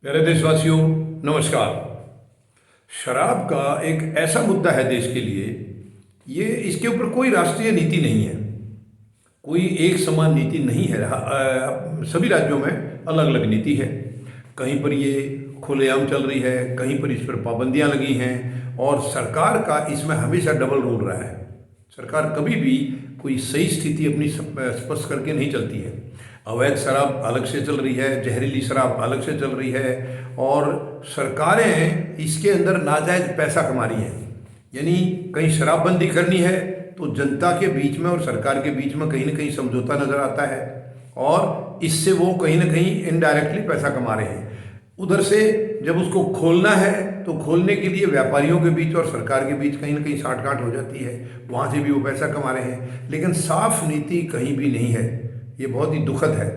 प्यारे देशवासियों, नमस्कार। शराब का एक ऐसा मुद्दा है देश के लिए, ये इसके ऊपर कोई राष्ट्रीय नीति नहीं है, कोई एक समान नीति नहीं है। सभी राज्यों में अलग अलग नीति है। कहीं पर ये खुलेआम चल रही है, कहीं पर इस पर पाबंदियां लगी हैं और सरकार का इसमें हमेशा डबल रोल रहा है। सरकार कभी भी कोई सही स्थिति अपनी स्पष्ट करके नहीं चलती है। अवैध शराब अलग से चल रही है, जहरीली शराब अलग से चल रही है और सरकारें इसके अंदर नाजायज पैसा कमा रही हैं। यानी कहीं शराबबंदी करनी है तो जनता के बीच में और सरकार के बीच में कहीं ना कहीं समझौता नज़र आता है और इससे वो कहीं ना कहीं इनडायरेक्टली पैसा कमा रहे हैं। उधर से जब उसको खोलना है तो खोलने के लिए व्यापारियों के बीच और सरकार के बीच कहीं ना कहीं साठगांठ हो जाती है, वहाँ से भी वो पैसा कमा रहे हैं। लेकिन साफ नीति कहीं भी नहीं है। ये बहुत ही दुखद है,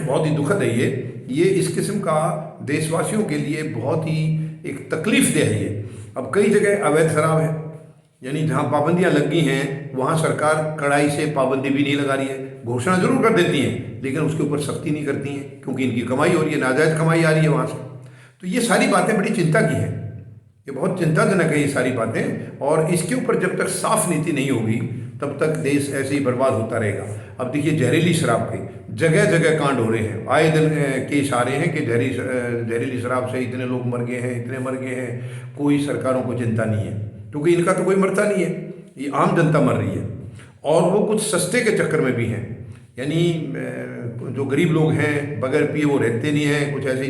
बहुत ही दुखद है। ये इस किस्म का देशवासियों के लिए बहुत ही एक तकलीफ दे है। ये अब कई जगह अवैध शराब है, यानी जहाँ पाबंदियाँ लग गई हैं वहाँ सरकार कड़ाई से पाबंदी भी नहीं लगा रही है। घोषणा जरूर कर देती हैं लेकिन उसके ऊपर सख्ती नहीं करती हैं, क्योंकि इनकी कमाई हो रही है, नाजायज़ कमाई आ रही है वहाँ से। तो ये सारी बातें बड़ी चिंता की हैं, ये बहुत चिंताजनक है ये सारी बातें। और इसके ऊपर जब तक साफ नीति नहीं होगी तब तक देश ऐसे ही बर्बाद होता रहेगा। अब देखिए, जहरीली शराब के जगह जगह कांड हो रहे हैं, आए दिन केस आ रहे हैं कि जहरीली शराब से इतने लोग मर गए हैं, इतने मर गए हैं। कोई सरकारों को चिंता नहीं है, क्योंकि इनका तो कोई मरता नहीं है, ये आम जनता मर रही है। और वो कुछ सस्ते के चक्कर में भी हैं, यानी जो गरीब लोग हैं बगैर पिए वो रहते नहीं हैं। कुछ ऐसी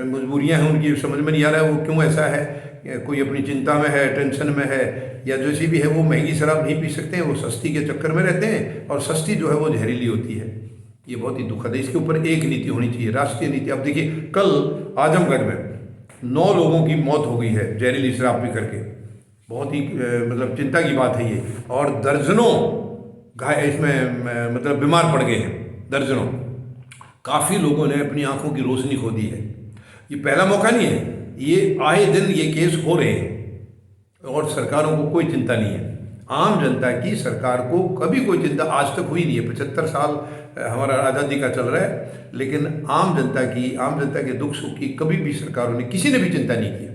मजबूरियां हैं उनकी, समझ में नहीं आ रहा है वो क्यों ऐसा है। कोई अपनी चिंता में है, टेंशन में है या जैसी भी है, वो महंगी शराब नहीं पी सकते हैं, वो सस्ती के चक्कर में रहते हैं और सस्ती जो है वो जहरीली होती है। ये बहुत ही दुखद है। इसके ऊपर एक नीति होनी चाहिए, राष्ट्रीय नीति। अब देखिए, कल आजमगढ़ में 9 लोगों की मौत हो गई है जहरीली शराब पी करके। बहुत ही मतलब चिंता की बात है ये। और दर्जनों इसमें मतलब बीमार पड़ गए हैं, दर्जनों। काफ़ी लोगों ने अपनी आंखों की रोशनी खो दी है। ये पहला मौका नहीं है, ये आए दिन ये केस हो रहे हैं और सरकारों को कोई चिंता नहीं है। आम जनता की सरकार को कभी कोई चिंता आज तक हुई नहीं है। 75 साल हमारा आज़ादी का चल रहा है, लेकिन आम जनता के दुख सुख की कभी भी सरकारों ने, किसी ने भी चिंता नहीं की।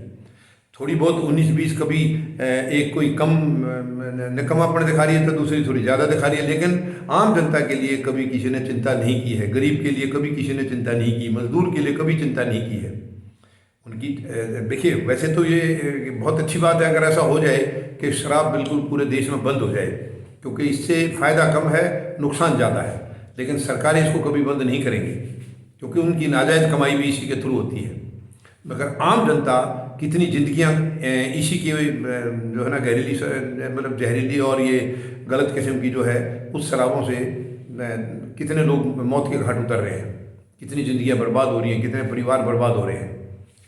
थोड़ी बहुत 19-20 कभी एक कोई कम निकम्मापन दिखा रही है तो दूसरी थोड़ी ज़्यादा दिखा रही है, लेकिन आम जनता के लिए कभी किसी ने चिंता नहीं की है। गरीब के लिए कभी किसी ने चिंता नहीं की, मजदूर के लिए कभी चिंता नहीं की है उनकी। देखिए, वैसे तो ये बहुत अच्छी बात है अगर ऐसा हो जाए कि शराब बिल्कुल पूरे देश में बंद हो जाए, क्योंकि इससे फ़ायदा कम है, नुकसान ज़्यादा है। लेकिन सरकारें इसको कभी बंद नहीं करेंगी, क्योंकि उनकी नाजायज़ कमाई भी इसी के थ्रू होती है। मगर आम जनता कितनी ज़िंदगियाँ इसी की जो है ना मतलब जहरीली और ये गलत किस्म की जो है उस शराबों से कितने लोग मौत के घाट उतर रहे हैं, कितनी ज़िंदगियाँ बर्बाद हो रही हैं, कितने परिवार बर्बाद हो रहे हैं।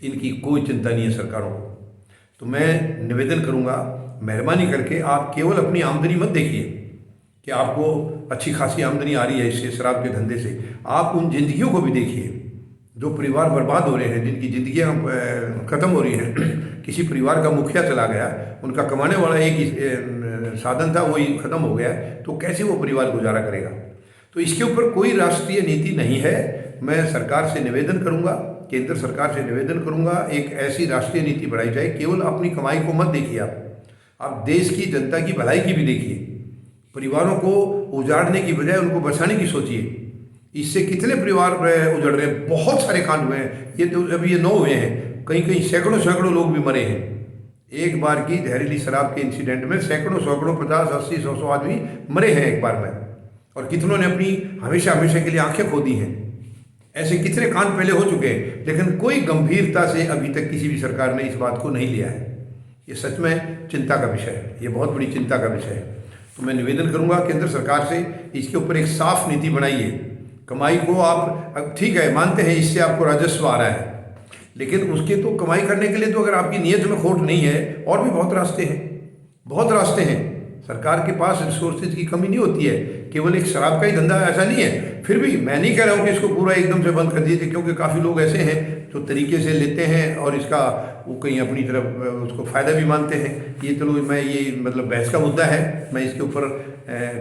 इनकी कोई चिंता नहीं है सरकारों को। तो मैं निवेदन करूंगा, मेहरबानी करके आप केवल अपनी आमदनी मत देखिए कि आपको अच्छी खासी आमदनी आ रही है इससे, शराब के धंधे से। आप उन जिंदगियों को भी देखिए जो परिवार बर्बाद हो रहे हैं, जिनकी ज़िंदगियाँ ख़त्म हो रही हैं। किसी परिवार का मुखिया चला गया, उनका कमाने वाला एक ही साधन था, वही ख़त्म हो गया, तो कैसे वो परिवार गुजारा करेगा। तो इसके ऊपर कोई राष्ट्रीय नीति नहीं है। मैं सरकार से निवेदन करूंगा, केंद्र सरकार से निवेदन करूंगा, एक ऐसी राष्ट्रीय नीति बढ़ाई जाए। केवल अपनी कमाई को मत देखिए, आप देश की जनता की भलाई की भी देखिए। परिवारों को उजाड़ने की बजाय उनको बचाने की सोचिए। इससे कितने परिवार उजड़ रहे हैं, बहुत सारे कांड हुए हैं। ये तो अभी ये 9 हुए हैं, कहीं कहीं सैकड़ों लोग भी मरे हैं। एक बार की जहरीली शराब के इंसिडेंट में सैकड़ों 50, 80, 100 आदमी मरे हैं एक बार में, और कितनों ने अपनी हमेशा के लिए आंखें खो दी हैं। ऐसे कितने कांड पहले हो चुके हैं, लेकिन कोई गंभीरता से अभी तक किसी भी सरकार ने इस बात को नहीं लिया है। ये सच में चिंता का विषय है, ये बहुत बड़ी चिंता का विषय है। तो मैं निवेदन करूंगा केंद्र सरकार से, इसके ऊपर एक साफ नीति बनाइए। कमाई को आप ठीक है मानते हैं, इससे आपको राजस्व आ रहा है, लेकिन उसके तो कमाई करने के लिए तो अगर आपकी नीयत में खोट नहीं है, और भी बहुत रास्ते हैं। सरकार के पास रिसोर्सेज की कमी नहीं होती है, केवल एक शराब का ही धंधा ऐसा नहीं है। फिर भी मैं नहीं कह रहा हूँ कि इसको पूरा एकदम से बंद कर दीजिए, क्योंकि काफ़ी लोग ऐसे हैं जो तरीके से लेते हैं और इसका वो कहीं अपनी तरफ उसको फ़ायदा भी मानते हैं। ये चलो, मैं ये मतलब बहस का मुद्दा है, मैं इसके ऊपर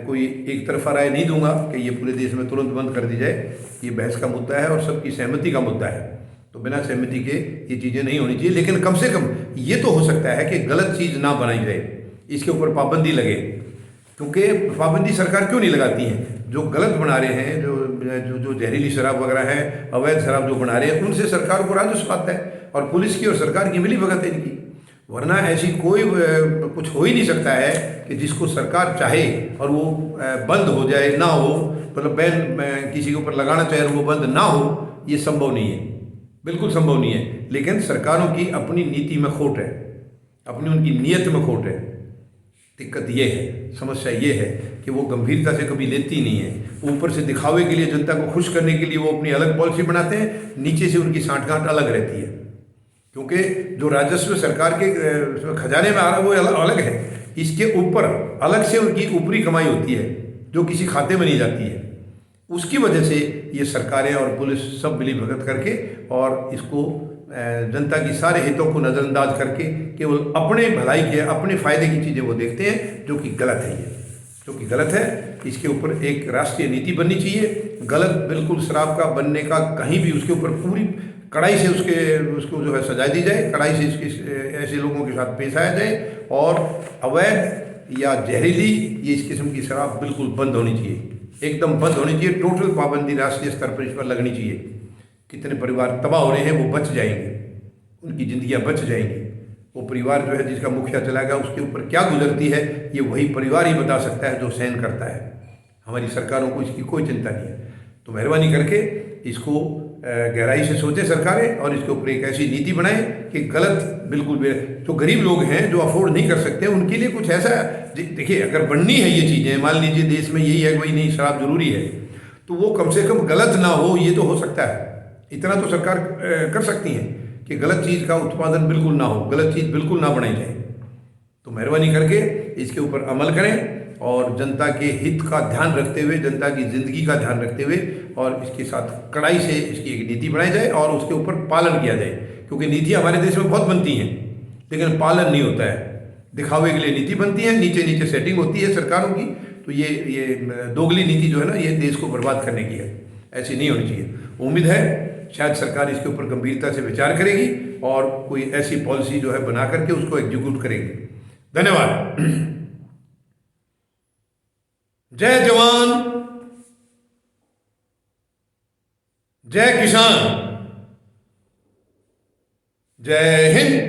कोई एक तरफा राय नहीं दूंगा कि ये पूरे देश में तुरंत बंद कर दी जाए। ये बहस का मुद्दा है और सबकी सहमति का मुद्दा है। तो बिना सहमति के ये चीज़ें नहीं होनी चाहिए, लेकिन कम से कम ये तो हो सकता है कि गलत चीज़ ना बनाई जाए, इसके ऊपर पाबंदी लगे। क्योंकि पाबंदी सरकार क्यों नहीं लगाती है? जो गलत बना रहे हैं, जो जो जो जहरीली शराब वगैरह है, अवैध शराब जो बना रहे हैं, उनसे सरकार को राजस्व आता है और पुलिस की और सरकार की मिली भगत है इनकी। वरना ऐसी कोई कुछ हो ही नहीं सकता है कि जिसको सरकार चाहे और वो बंद हो जाए, ना हो, मतलब बैन किसी के ऊपर लगाना चाहे और वो बंद ना हो, ये संभव नहीं है, बिल्कुल संभव नहीं है। लेकिन सरकारों की अपनी नीति में खोट है, अपनी उनकी नीयत में खोट है। दिक्कत ये है, समस्या ये है कि वो गंभीरता से कभी लेती नहीं है। ऊपर से दिखावे के लिए, जनता को खुश करने के लिए वो अपनी अलग पॉलिसी बनाते हैं, नीचे से उनकी सांठगांठ अलग रहती है। क्योंकि जो राजस्व सरकार के खजाने में आ रहा है वो अलग है, इसके ऊपर अलग से उनकी ऊपरी कमाई होती है जो किसी खाते में नहीं जाती है। उसकी वजह से ये सरकारें और पुलिस सब मिली भगत करके और इसको जनता की सारे हितों को नज़रअंदाज करके केवल अपने भलाई के, अपने फ़ायदे की चीज़ें वो देखते हैं, जो कि गलत है। ये जो कि गलत है, इसके ऊपर एक राष्ट्रीय नीति बननी चाहिए। गलत बिल्कुल शराब का बनने का कहीं भी उसके ऊपर पूरी कड़ाई से उसको जो है सजा दी जाए, कड़ाई से इसके ऐसे लोगों के साथ पेश आया जाए और अवैध या जहरीली ये इस किस्म की शराब बिल्कुल बंद होनी चाहिए, एकदम बंद होनी चाहिए। टोटल पाबंदी राष्ट्रीय स्तर पर इस पर लगनी चाहिए। कितने परिवार तबाह हो रहे हैं, वो बच जाएंगे, उनकी ज़िंदगियां बच जाएंगी। वो परिवार जो है जिसका मुखिया चला गया, उसके ऊपर क्या गुजरती है ये वही परिवार ही बता सकता है जो सहन करता है। हमारी सरकारों को इसकी कोई चिंता नहीं है। तो मेहरबानी करके इसको गहराई से सोचे सरकारें और इसके ऊपर एक ऐसी नीति बनाएं कि गलत बिल्कुल भी, जो गरीब लोग हैं जो अफोर्ड नहीं कर सकते उनके लिए कुछ ऐसा, देखिए अगर बननी है ये चीज़ें, मान लीजिए देश में यही है कोई नहीं शराब जरूरी है, तो वो कम से कम गलत ना हो, ये तो हो सकता है। इतना तो सरकार कर सकती हैं कि गलत चीज़ का उत्पादन बिल्कुल ना हो, गलत चीज़ बिल्कुल ना बनाई जाए। तो मेहरबानी करके इसके ऊपर अमल करें और जनता के हित का ध्यान रखते हुए, जनता की ज़िंदगी का ध्यान रखते हुए और इसके साथ कड़ाई से इसकी एक नीति बनाई जाए और उसके ऊपर पालन किया जाए। क्योंकि नीतियाँ हमारे देश में बहुत बनती हैं लेकिन पालन नहीं होता है, दिखावे के लिए नीति बनती है, नीचे नीचे सेटिंग होती है सरकारों की। तो ये दोगली नीति जो है ना, ये देश को बर्बाद करने की है, ऐसी नहीं होनी चाहिए। उम्मीद है शायद सरकार इसके ऊपर गंभीरता से विचार करेगी और कोई ऐसी पॉलिसी जो है बना करके उसको एग्जीक्यूट करेगी। धन्यवाद। जय जवान, जय किसान, जय हिंद।